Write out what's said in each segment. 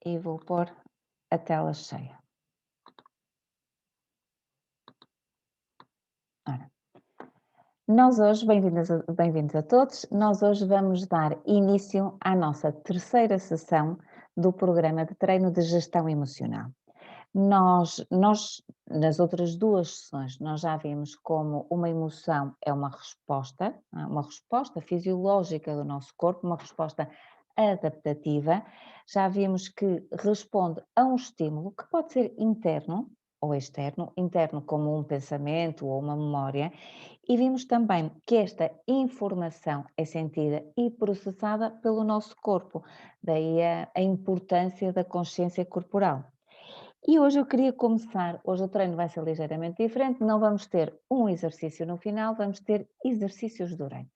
e vou pôr a tela cheia. Ora, nós hoje, bem-vindos a todos, nós hoje vamos dar início à nossa terceira sessão do programa de treino de gestão emocional. Nós, nas outras duas sessões, nós já vimos como uma emoção é uma resposta fisiológica do nosso corpo, uma resposta adaptativa. Já vimos que responde a um estímulo que pode ser interno ou externo, interno como um pensamento ou uma memória, e vimos também que esta informação é sentida e processada pelo nosso corpo, daí a importância da consciência corporal. E hoje eu queria começar, hoje o treino vai ser ligeiramente diferente, não vamos ter um exercício no final, vamos ter exercícios durante.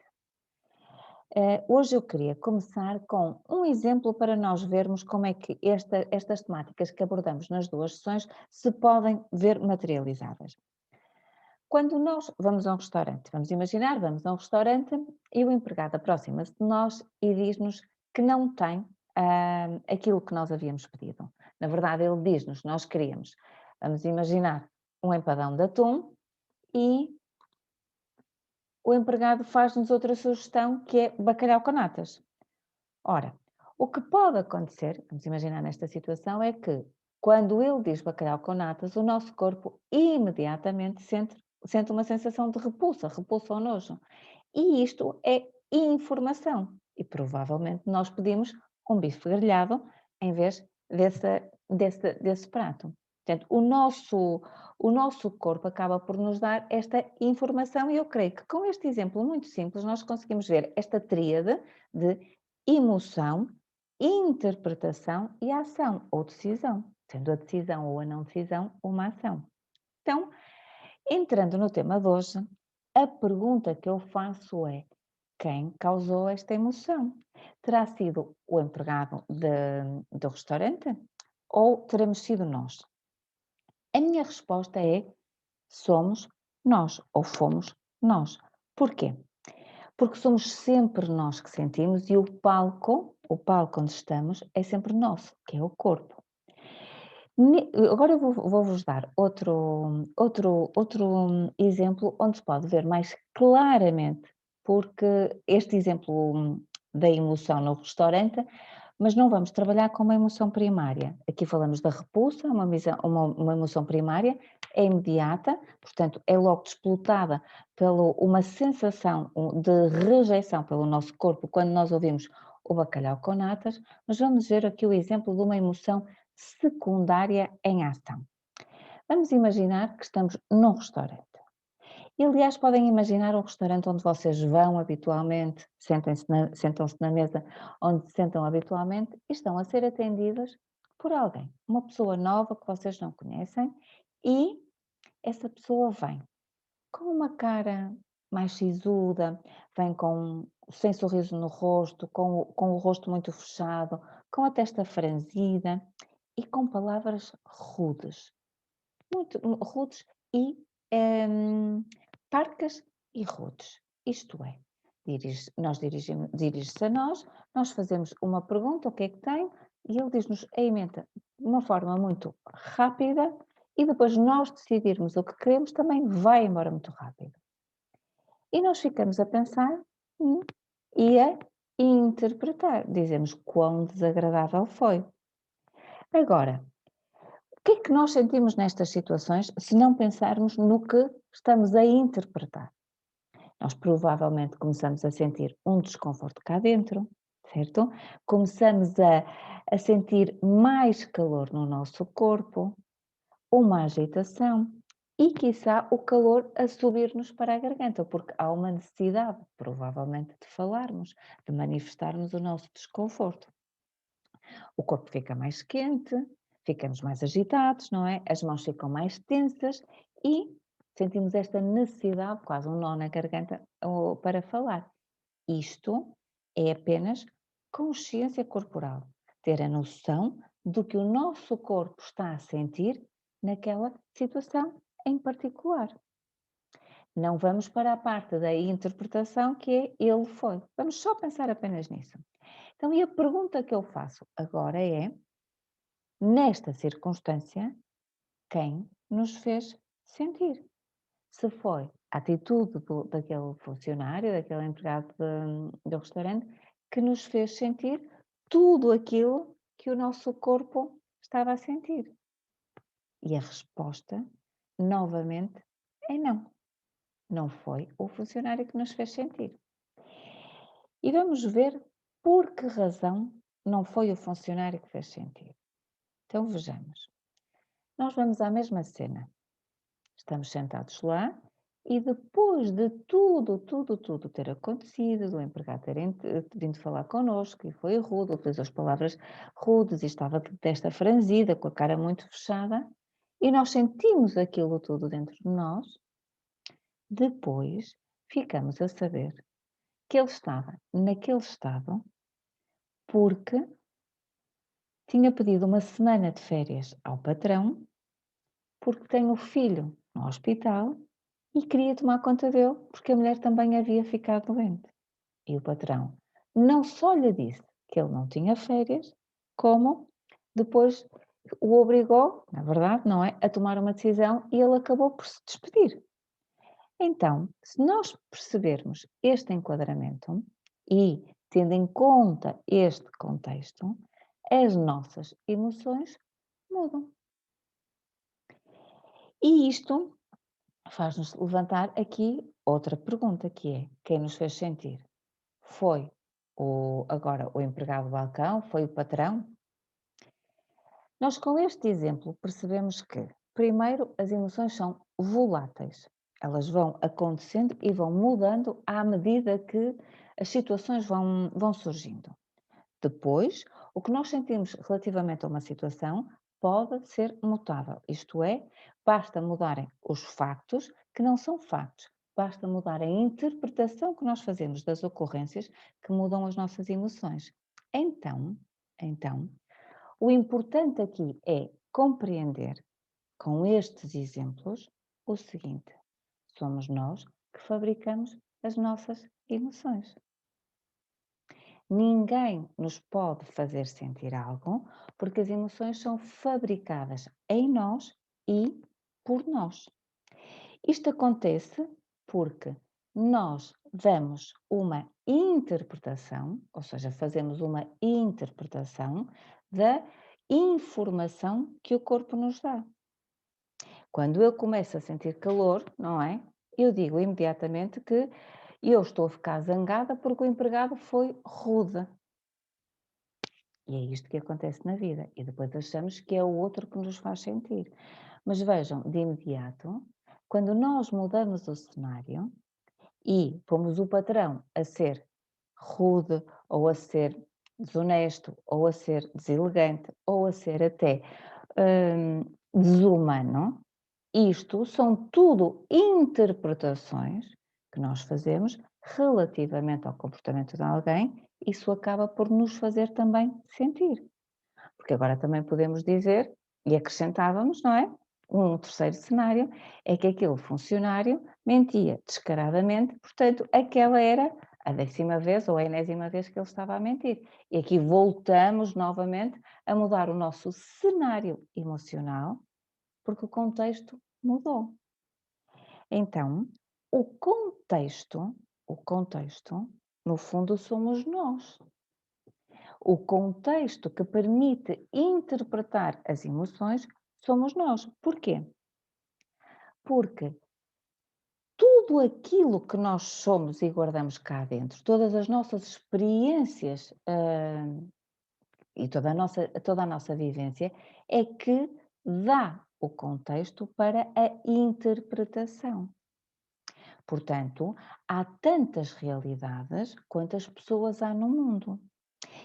Hoje eu queria começar com um exemplo para nós vermos como é que estas temáticas que abordamos nas duas sessões se podem ver materializadas. Quando nós vamos a um restaurante, vamos imaginar, vamos a um restaurante e o empregado aproxima-se de nós e diz-nos que não tem aquilo que nós havíamos pedido. Na verdade, ele diz-nos, nós queríamos, vamos imaginar, um empadão de atum e o empregado faz-nos outra sugestão que é bacalhau com natas. Ora, o que pode acontecer, vamos imaginar nesta situação, é que quando ele diz bacalhau com natas, o nosso corpo imediatamente sente uma sensação de repulsa ou nojo. E isto é informação. E provavelmente nós pedimos um bife grelhado em vez desse prato. Portanto, o nosso corpo acaba por nos dar esta informação e eu creio que com este exemplo muito simples nós conseguimos ver esta tríade de emoção, interpretação e ação ou decisão, sendo a decisão ou a não decisão uma ação. Então, entrando no tema de hoje, a pergunta que eu faço é: quem causou esta emoção? Terá sido o empregado do restaurante ou teremos sido nós? A minha resposta é: somos nós ou fomos nós. Porquê? Porque somos sempre nós que sentimos e o palco onde estamos é sempre nosso, que é o corpo. Agora eu vou-vos dar outro exemplo onde se pode ver mais claramente, porque este exemplo da emoção no restaurante, mas não vamos trabalhar com uma emoção primária. Aqui falamos da repulsa, uma emoção primária, é imediata, portanto é logo desplotada pela uma sensação de rejeição pelo nosso corpo quando nós ouvimos o bacalhau com natas, mas vamos ver aqui o exemplo de uma emoção secundária em ação. Vamos imaginar que estamos num restaurante. E, aliás, podem imaginar um restaurante onde vocês vão habitualmente, sentam-se na mesa onde se sentam habitualmente e estão a ser atendidas por alguém, uma pessoa nova que vocês não conhecem e essa pessoa vem com uma cara mais sisuda, vem sem sorriso no rosto, com o rosto muito fechado, com a testa franzida e com palavras rudes, muito rudes e parcas e rudes. Isto é, dirige-se a nós fazemos uma pergunta, o que é que tem, e ele diz-nos a emenda de uma forma muito rápida e depois nós decidirmos o que queremos também vai embora muito rápido. E nós ficamos a pensar e a interpretar. Dizemos quão desagradável foi. Agora, o que é que nós sentimos nestas situações se não pensarmos no que estamos a interpretar? Nós provavelmente começamos a sentir um desconforto cá dentro, certo? Começamos a sentir mais calor no nosso corpo, uma agitação e, quiçá, o calor a subir-nos para a garganta, porque há uma necessidade, provavelmente, de falarmos, de manifestarmos o nosso desconforto. O corpo fica mais quente, ficamos mais agitados, não é? As mãos ficam mais tensas e sentimos esta necessidade, quase um nó na garganta, para falar. Isto é apenas consciência corporal, ter a noção do que o nosso corpo está a sentir naquela situação em particular. Não vamos para a parte da interpretação que é ele foi. Vamos só pensar apenas nisso. Então, e a pergunta que eu faço agora é: nesta circunstância, quem nos fez sentir. Se foi a atitude daquele funcionário, daquele empregado do restaurante, que nos fez sentir tudo aquilo que o nosso corpo estava a sentir. E a resposta, novamente, é não. Não foi o funcionário que nos fez sentir. E vamos ver por que razão não foi o funcionário que fez sentir. Então vejamos. Nós vamos à mesma cena. Estamos sentados lá e depois de tudo ter acontecido, do empregado ter vindo falar connosco e foi rude, utilizou as palavras rudes e estava de testa franzida, com a cara muito fechada, e nós sentimos aquilo tudo dentro de nós, depois ficamos a saber que ele estava naquele estado porque tinha pedido uma semana de férias ao patrão, porque tem o filho no hospital e queria tomar conta dele, porque a mulher também havia ficado doente. E o patrão não só lhe disse que ele não tinha férias, como depois o obrigou, na verdade, não é, a tomar uma decisão e ele acabou por se despedir. Então, se nós percebermos este enquadramento e tendo em conta este contexto, as nossas emoções mudam. E isto faz-nos levantar aqui outra pergunta, que é: quem nos fez sentir? Foi agora o empregado do balcão? Foi o patrão? Nós, com este exemplo, percebemos que, primeiro, as emoções são voláteis. Elas vão acontecendo e vão mudando à medida que as situações vão surgindo. Depois, o que nós sentimos relativamente a uma situação pode ser mutável, isto é, basta mudarem os factos, que não são factos, basta mudar a interpretação que nós fazemos das ocorrências que mudam as nossas emoções. Então, o importante aqui é compreender, com estes exemplos, o seguinte: somos nós que fabricamos as nossas emoções. Ninguém nos pode fazer sentir algo, porque as emoções são fabricadas em nós e por nós. Isto acontece porque nós damos uma interpretação, ou seja, fazemos uma interpretação da informação que o corpo nos dá. Quando eu começo a sentir calor, não é? Eu digo imediatamente que eu estou a ficar zangada porque o empregado foi rude. E é isto que acontece na vida. E depois achamos que é o outro que nos faz sentir. Mas vejam, de imediato, quando nós mudamos o cenário e pomos o patrão a ser rude, ou a ser desonesto, ou a ser deselegante, ou a ser até desumano, isto são tudo interpretações que nós fazemos relativamente ao comportamento de alguém, isso acaba por nos fazer também sentir. Porque agora também podemos dizer, e acrescentávamos, não é? Um terceiro cenário é que aquele funcionário mentia descaradamente, portanto, aquela era a 10ª vez ou a enésima vez que ele estava a mentir. E aqui voltamos novamente a mudar o nosso cenário emocional, porque o contexto mudou. Então, o contexto, no fundo, somos nós. O contexto que permite interpretar as emoções somos nós. Porquê? Porque tudo aquilo que nós somos e guardamos cá dentro, todas as nossas experiências, e toda a nossa vivência, é que dá o contexto para a interpretação. Portanto, há tantas realidades quantas pessoas há no mundo.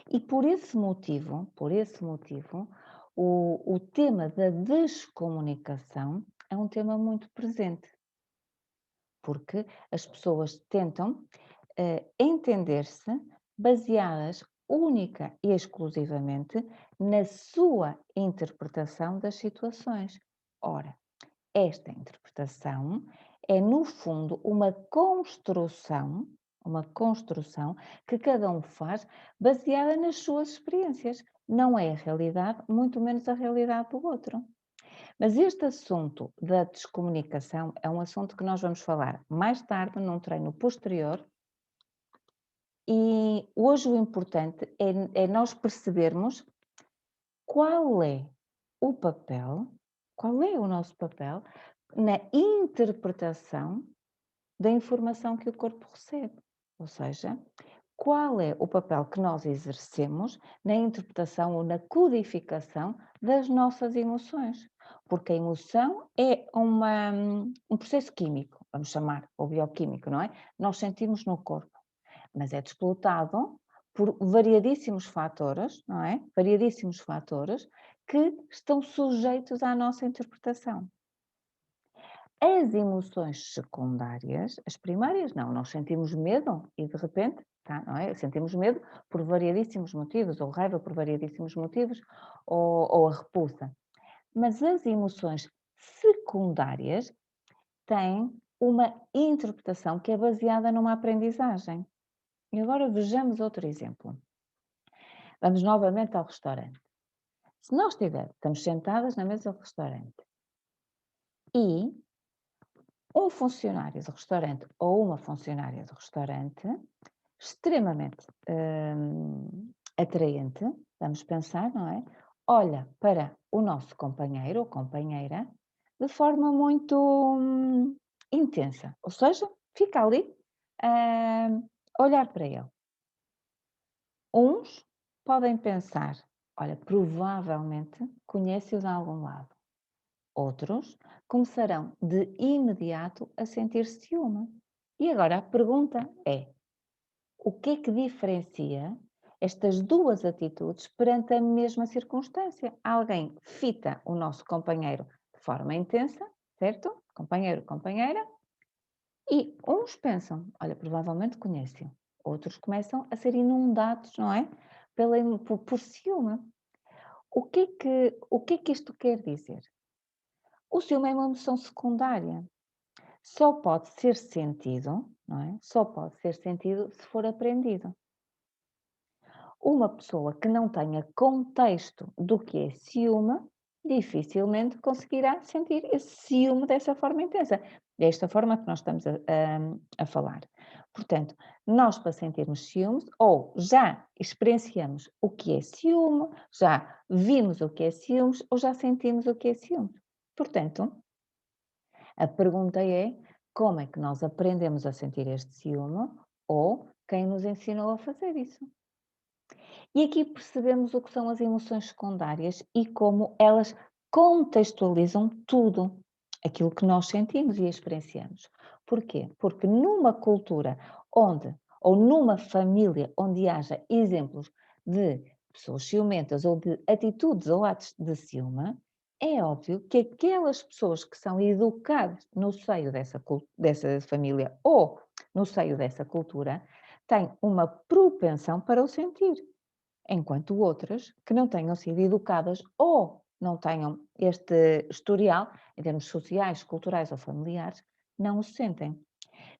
E por esse motivo, o tema da descomunicação é um tema muito presente, porque as pessoas tentam entender-se baseadas única e exclusivamente na sua interpretação das situações. Ora, esta interpretação é, no fundo, uma construção que cada um faz baseada nas suas experiências, não é a realidade, muito menos a realidade do outro. Mas este assunto da descomunicação é um assunto que nós vamos falar mais tarde, num treino posterior, e hoje o importante é nós percebermos qual é o papel, qual é o nosso papel na interpretação da informação que o corpo recebe. Ou seja, qual é o papel que nós exercemos na interpretação ou na codificação das nossas emoções. Porque a emoção é um processo químico, vamos chamar, ou bioquímico, não é? Nós sentimos no corpo, mas é disputado por variadíssimos fatores, não é? Variadíssimos fatores que estão sujeitos à nossa interpretação. As emoções secundárias, as primárias não, nós sentimos medo e de repente, tá, não é? Sentimos medo por variadíssimos motivos, ou raiva por variadíssimos motivos, ou a repulsa. Mas as emoções secundárias têm uma interpretação que é baseada numa aprendizagem. E agora vejamos outro exemplo. Vamos novamente ao restaurante. Se nós estamos sentadas na mesa do restaurante e um funcionário do restaurante ou uma funcionária do restaurante, extremamente atraente, vamos pensar, não é? Olha para o nosso companheiro ou companheira de forma muito intensa, ou seja, fica ali a olhar para ele. Uns podem pensar, olha, provavelmente conhece-o de algum lado. Outros começarão de imediato a sentir ciúme. E agora a pergunta é: o que é que diferencia estas duas atitudes perante a mesma circunstância? Alguém fita o nosso companheiro de forma intensa, certo? Companheiro, companheira, e uns pensam, olha, provavelmente conhecem. Outros começam a ser inundados, não é? Por ciúme. O que é que isto quer dizer? O ciúme é uma emoção secundária. Só pode ser sentido, não é? Só pode ser sentido se for aprendido. Uma pessoa que não tenha contexto do que é ciúme, dificilmente conseguirá sentir esse ciúme dessa forma intensa. Desta forma que nós estamos a falar. Portanto, nós para sentirmos ciúmes, ou já experienciamos o que é ciúme, já vimos o que é ciúmes, ou já sentimos o que é ciúme. Portanto, a pergunta é: como é que nós aprendemos a sentir este ciúme ou quem nos ensinou a fazer isso? E aqui percebemos o que são as emoções secundárias e como elas contextualizam tudo aquilo que nós sentimos e experienciamos. Porquê? Porque numa cultura onde, ou numa família onde haja exemplos de pessoas ciumentas ou de atitudes ou atos de ciúme, é óbvio que aquelas pessoas que são educadas no seio dessa família ou no seio dessa cultura têm uma propensão para o sentir, enquanto outras que não tenham sido educadas ou não tenham este historial, em termos sociais, culturais ou familiares, não o sentem.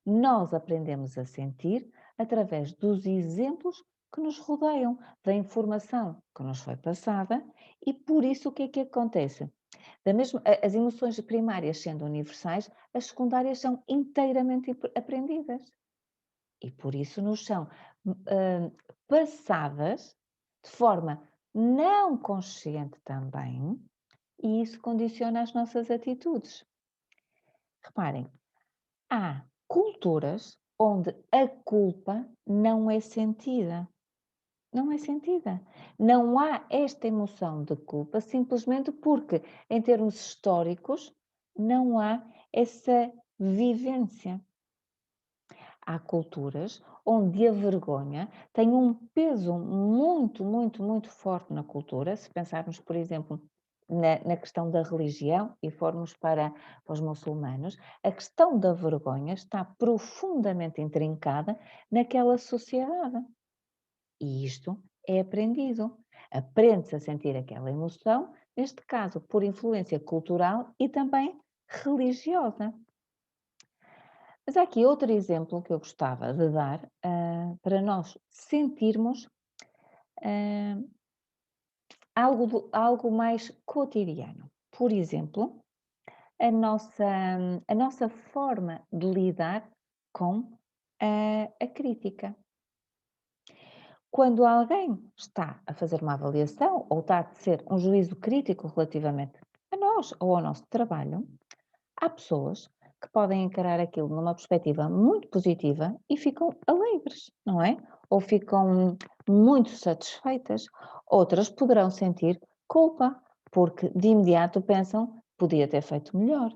Nós aprendemos a sentir através dos exemplos que nos rodeiam, da informação que nos foi passada, e por isso o que acontece? As emoções primárias sendo universais, as secundárias são inteiramente aprendidas. E por isso nos são passadas de forma não consciente também, e isso condiciona as nossas atitudes. Reparem, há culturas onde a culpa não é sentida. Não é sentida. Não há esta emoção de culpa simplesmente porque, em termos históricos, não há essa vivência. Há culturas onde a vergonha tem um peso muito, muito, muito forte na cultura. Se pensarmos, por exemplo, na questão da religião e formos para os muçulmanos, a questão da vergonha está profundamente intrincada naquela sociedade. E isto é aprendido. Aprende-se a sentir aquela emoção, neste caso por influência cultural e também religiosa. Mas há aqui outro exemplo que eu gostava de dar, para nós sentirmos, ah, algo mais cotidiano. Por exemplo, a nossa, a nossa forma de lidar com a crítica. Quando alguém está a fazer uma avaliação ou está a tecer um juízo crítico relativamente a nós ou ao nosso trabalho, há pessoas que podem encarar aquilo numa perspectiva muito positiva e ficam alegres, não é? Ou ficam muito satisfeitas. Outras poderão sentir culpa, porque de imediato pensam podia ter feito melhor.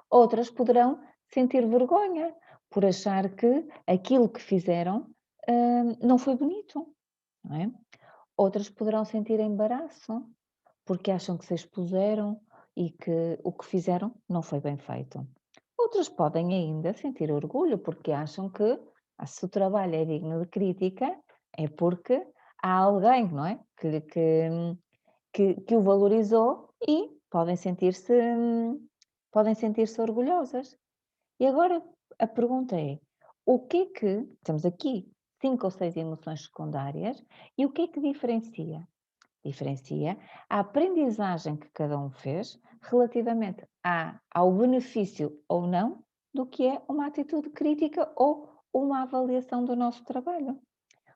Outras poderão sentir vergonha por achar que aquilo que fizeram não foi bonito, não é? Outras poderão sentir embaraço porque acham que se expuseram e que o que fizeram não foi bem feito. Outras podem ainda sentir orgulho porque acham que se o trabalho é digno de crítica é porque há alguém, não é? Que o valorizou e podem sentir-se orgulhosas. E agora a pergunta é: o que é que temos aqui 5 ou 6 emoções secundárias e o que é que diferencia? Diferencia a aprendizagem que cada um fez relativamente ao benefício ou não do que é uma atitude crítica ou uma avaliação do nosso trabalho.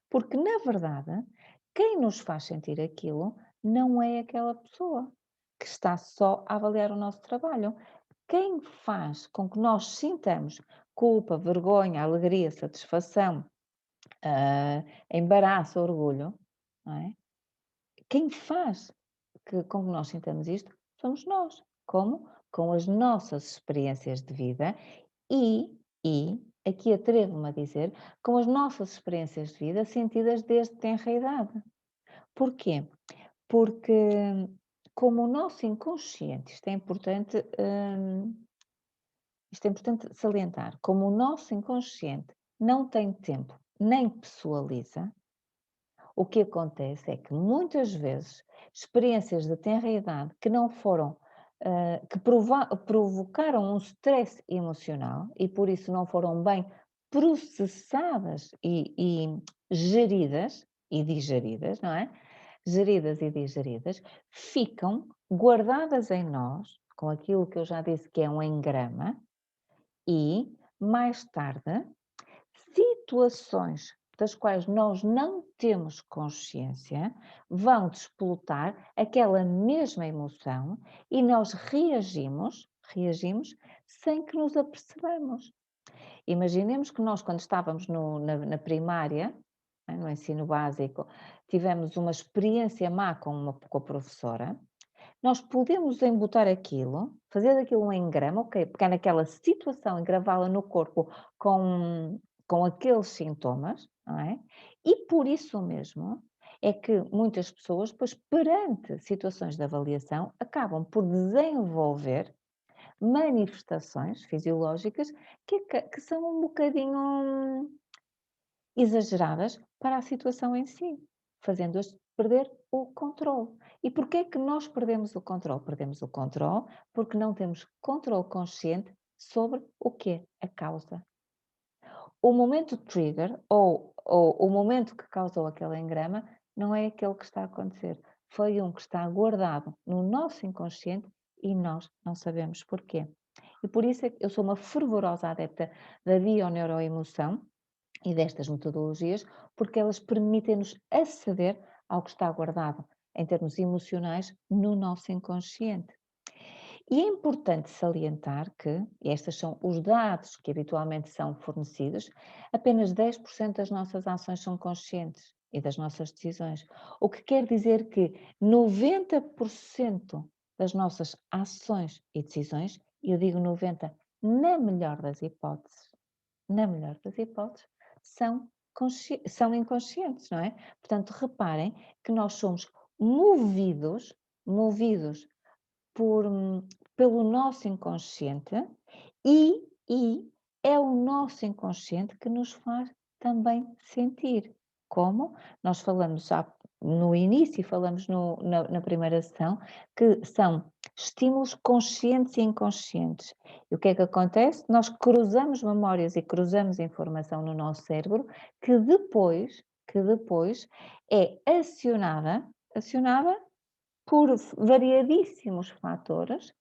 Porque, na verdade, quem nos faz sentir aquilo não é aquela pessoa que está só a avaliar o nosso trabalho. Quem faz com que nós sintamos culpa, vergonha, alegria, satisfação, embaraço, orgulho, não é? Quem faz com que nós sintamos isto somos nós. Como? Com as nossas experiências de vida e aqui atrevo-me a dizer, com as nossas experiências de vida sentidas desde tenra idade. Porquê? Porque como o nosso inconsciente, isto é importante salientar, como o nosso inconsciente não tem tempo nem pessoaliza, o que acontece é que muitas vezes experiências de tenra idade que não foram, que provocaram um stress emocional e por isso não foram bem processadas e geridas e digeridas, não é? Geridas e digeridas, ficam guardadas em nós, com aquilo que eu já disse que é um engrama, e mais tarde situações das quais nós não temos consciência vão despolutar aquela mesma emoção e nós reagimos sem que nos apercebamos. Imaginemos que nós, quando estávamos na primária, no ensino básico, tivemos uma experiência má com a professora, nós podemos embotar aquilo, fazer daquilo um engrama, ok, pegar naquela situação e gravá-la no corpo com aqueles sintomas, não é? E por isso mesmo é que muitas pessoas, depois, perante situações de avaliação, acabam por desenvolver manifestações fisiológicas que são um bocadinho exageradas para a situação em si, fazendo-as perder o controle. E porquê é que nós perdemos o controle? Perdemos o controle porque não temos controle consciente sobre o que é a causa. O momento trigger ou o momento que causou aquele engrama não é aquele que está a acontecer. Foi um que está guardado no nosso inconsciente e nós não sabemos porquê. E por isso é que eu sou uma fervorosa adepta da bioneuroemoção e destas metodologias, porque elas permitem-nos aceder ao que está guardado em termos emocionais no nosso inconsciente. E é importante salientar que, e estes são os dados que habitualmente são fornecidos, apenas 10% das nossas ações são conscientes e das nossas decisões. O que quer dizer que 90% das nossas ações e decisões, e eu digo 90 na melhor das hipóteses, são inconscientes, não é? Portanto, reparem que nós somos movidos por, pelo nosso inconsciente e é o nosso inconsciente que nos faz também sentir. Como nós falamos já no início, falamos na primeira sessão, que são estímulos conscientes e inconscientes. E o que é que acontece? Nós cruzamos memórias e cruzamos informação no nosso cérebro que depois é acionada por variadíssimos fatores,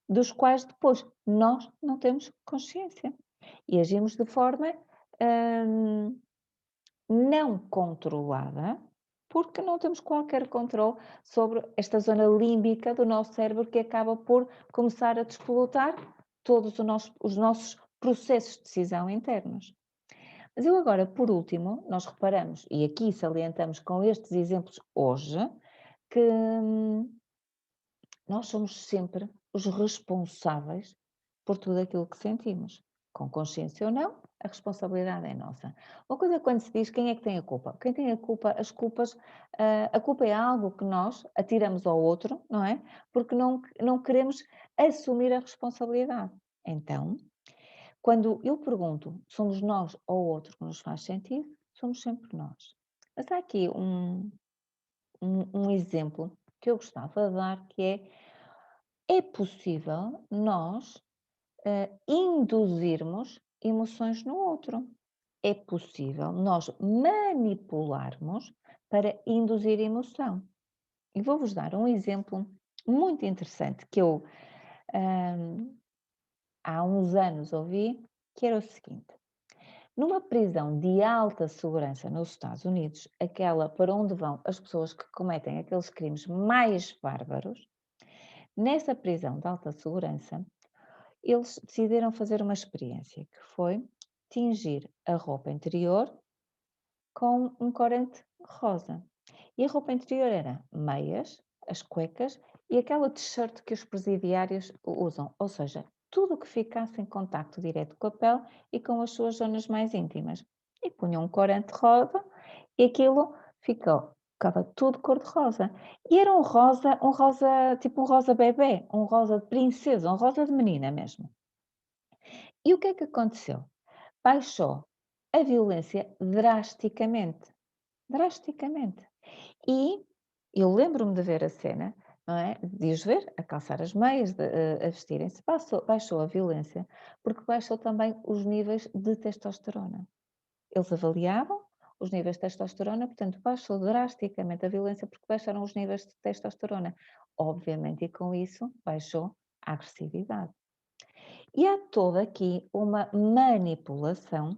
dos quais depois nós não temos consciência e agimos de forma, hum, não controlada, porque não temos qualquer controle sobre esta zona límbica do nosso cérebro que acaba por começar a despolutar todos os nossos processos de decisão internos. Mas eu agora, por último, nós reparamos, e aqui salientamos com estes exemplos hoje, que nós somos sempre os responsáveis por tudo aquilo que sentimos. Com consciência ou não, a responsabilidade é nossa. Uma coisa é quando se diz quem é que tem a culpa. Quem tem a culpa, a culpa é algo que nós atiramos ao outro, não é? Porque não queremos assumir a responsabilidade. Então, quando eu pergunto, somos nós ou o outro que nos faz sentido, somos sempre nós. Mas há aqui um exemplo que eu gostava de dar, que é possível nós induzirmos emoções no outro. É possível nós manipularmos para induzir emoção. E vou-vos dar um exemplo muito interessante que eu há uns anos ouvi, que era o seguinte. Numa prisão de alta segurança nos Estados Unidos, aquela para onde vão as pessoas que cometem aqueles crimes mais bárbaros, nessa prisão de alta segurança, eles decidiram fazer uma experiência, que foi tingir a roupa interior com um corante rosa. E a roupa interior era meias, as cuecas e aquela t-shirt que os presidiários usam, ou seja, tudo o que ficasse em contacto direto com a pele e com as suas zonas mais íntimas. E punham um corante rosa e aquilo ficava tudo cor-de-rosa. E era um rosa, tipo um rosa bebê, um rosa de princesa, um rosa de menina mesmo. E o que é que aconteceu? Baixou a violência drasticamente. Drasticamente. E eu lembro-me de ver a cena, não é? De os ver a calçar as meias, a vestirem-se. Baixou a violência, porque baixou também os níveis de testosterona. Eles avaliavam os níveis de testosterona, portanto, baixou drasticamente a violência porque baixaram os níveis de testosterona. Obviamente, e com isso baixou a agressividade. E há toda aqui uma manipulação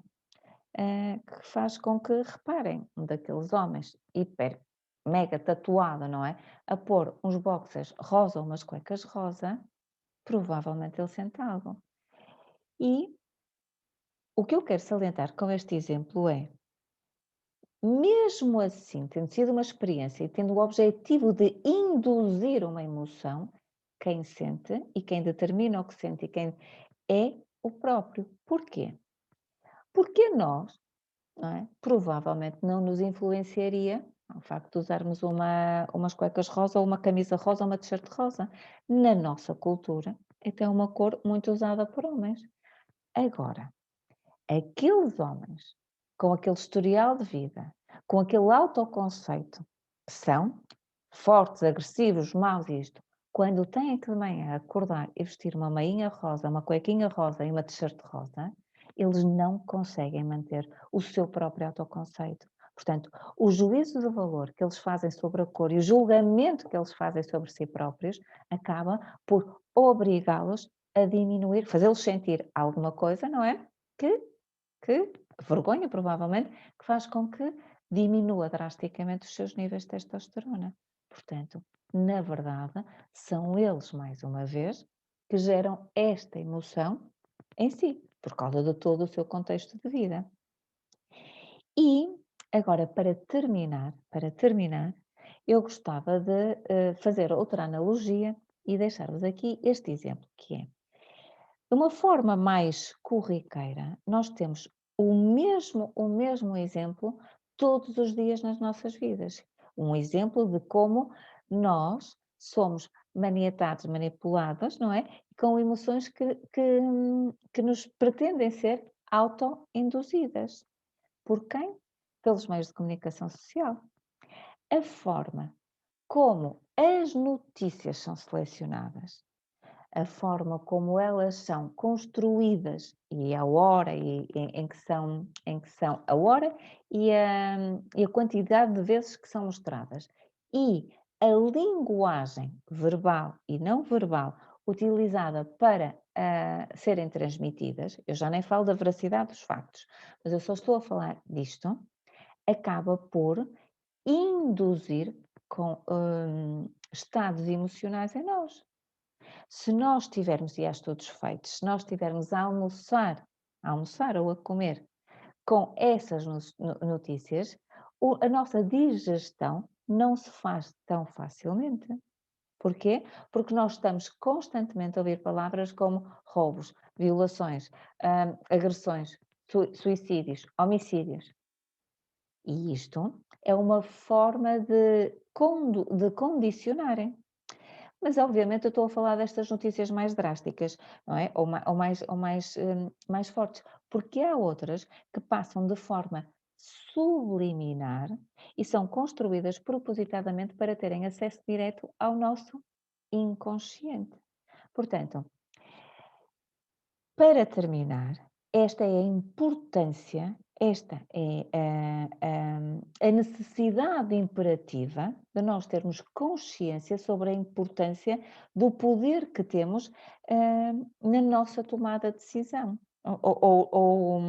que faz com que reparem, um daqueles homens hiper mega tatuado, não é? A pôr uns boxers rosa ou umas cuecas rosa, provavelmente ele sente algo. E o que eu quero salientar com este exemplo é, mesmo assim, tendo sido uma experiência e tendo o objetivo de induzir uma emoção, quem sente e quem determina o que sente e quem é o próprio. Porquê? Porque nós, não é? Provavelmente não nos influenciaria o facto de usarmos umas cuecas rosa ou uma camisa rosa ou uma t-shirt rosa. Na nossa cultura, até é uma cor muito usada por homens. Agora, aqueles homens com aquele historial de vida, com aquele autoconceito, que são fortes, agressivos, maus e isto, quando têm que de manhã acordar e vestir uma meinha rosa, uma cuequinha rosa e uma t-shirt rosa, eles não conseguem manter o seu próprio autoconceito. Portanto, o juízo de valor que eles fazem sobre a cor e o julgamento que eles fazem sobre si próprios acaba por obrigá-los a diminuir, fazê-los sentir alguma coisa, não é? Que vergonha, provavelmente, que faz com que diminua drasticamente os seus níveis de testosterona. Portanto, na verdade, são eles, mais uma vez, que geram esta emoção em si, por causa de todo o seu contexto de vida. E, agora, para terminar, eu gostava de fazer outra analogia e deixar-vos aqui este exemplo, que é, de uma forma mais corriqueira, nós temos o mesmo exemplo todos os dias nas nossas vidas. Um exemplo de como nós somos maniatados, manipuladas, não é? Com emoções que nos pretendem ser auto-induzidas. Por quem? Pelos meios de comunicação social. A forma como as notícias são selecionadas, a forma como elas são construídas e a hora em que são a hora e a quantidade de vezes que são mostradas e a linguagem verbal e não verbal utilizada para serem transmitidas, eu já nem falo da veracidade dos factos, mas eu só estou a falar disto, acaba por induzir com estados emocionais em nós. Se nós tivermos, e há estudos feitos, se nós tivermos a almoçar ou a comer com essas notícias, a nossa digestão não se faz tão facilmente. Porquê? Porque nós estamos constantemente a ouvir palavras como roubos, violações, agressões, suicídios, homicídios. E isto é uma forma de condicionarem. Mas obviamente eu estou a falar destas notícias mais drásticas, não é? Mais fortes, porque há outras que passam de forma subliminar e são construídas propositadamente para terem acesso direto ao nosso inconsciente. Portanto, para terminar, esta é a importância, esta é a necessidade imperativa de nós termos consciência sobre a importância do poder que temos na nossa tomada de decisão ou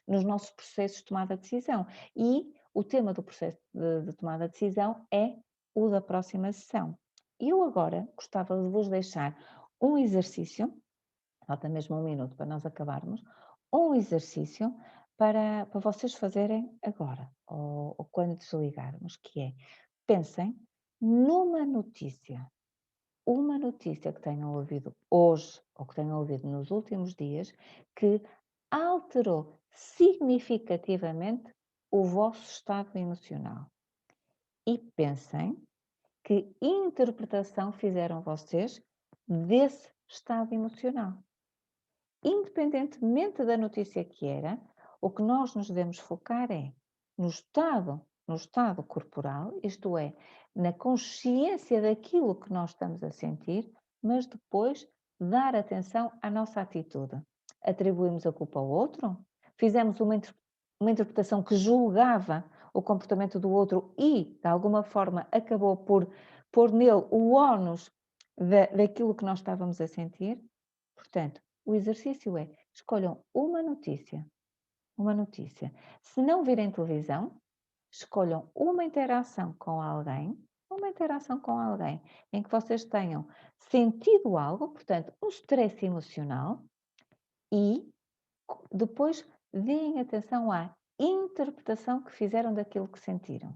nos nossos processos de tomada de decisão. E o tema do processo de tomada de decisão é o da próxima sessão. Eu agora gostava de vos deixar um exercício. Falta mesmo um minuto para nós acabarmos. Um exercício para vocês fazerem agora, ou quando desligarmos, que é, pensem numa notícia, uma notícia que tenham ouvido hoje, ou que tenham ouvido nos últimos dias, que alterou significativamente o vosso estado emocional. E pensem que interpretação fizeram vocês desse estado emocional. Independentemente da notícia que era, o que nós nos devemos focar é no estado corporal, isto é, na consciência daquilo que nós estamos a sentir, mas depois dar atenção à nossa atitude. Atribuímos a culpa ao outro? Fizemos uma interpretação que julgava o comportamento do outro e, de alguma forma, acabou por pôr nele o ónus daquilo que nós estávamos a sentir? Portanto, o exercício é: escolham uma notícia. Uma notícia. Se não virem televisão, escolham uma interação com alguém em que vocês tenham sentido algo, portanto, um stress emocional, e depois deem atenção à interpretação que fizeram daquilo que sentiram.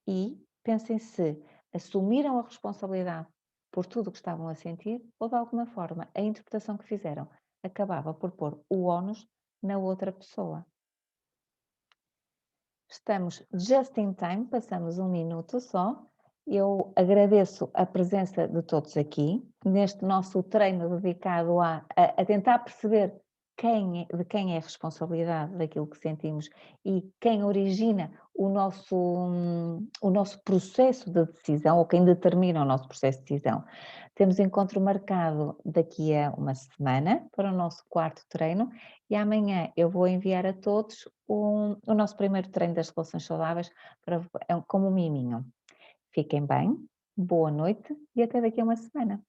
E pensem se assumiram a responsabilidade por tudo o que estavam a sentir ou, de alguma forma, a interpretação que fizeram acabava por pôr o ónus na outra pessoa. Estamos just in time, passamos um minuto só. Eu agradeço a presença de todos aqui, neste nosso treino dedicado a tentar perceber de quem é a responsabilidade daquilo que sentimos e quem origina o nosso processo de decisão, ou quem determina o nosso processo de decisão. Temos encontro marcado daqui a uma semana para o nosso quarto treino e amanhã eu vou enviar a todos o nosso primeiro treino das relações saudáveis como um miminho. Fiquem bem, boa noite e até daqui a uma semana.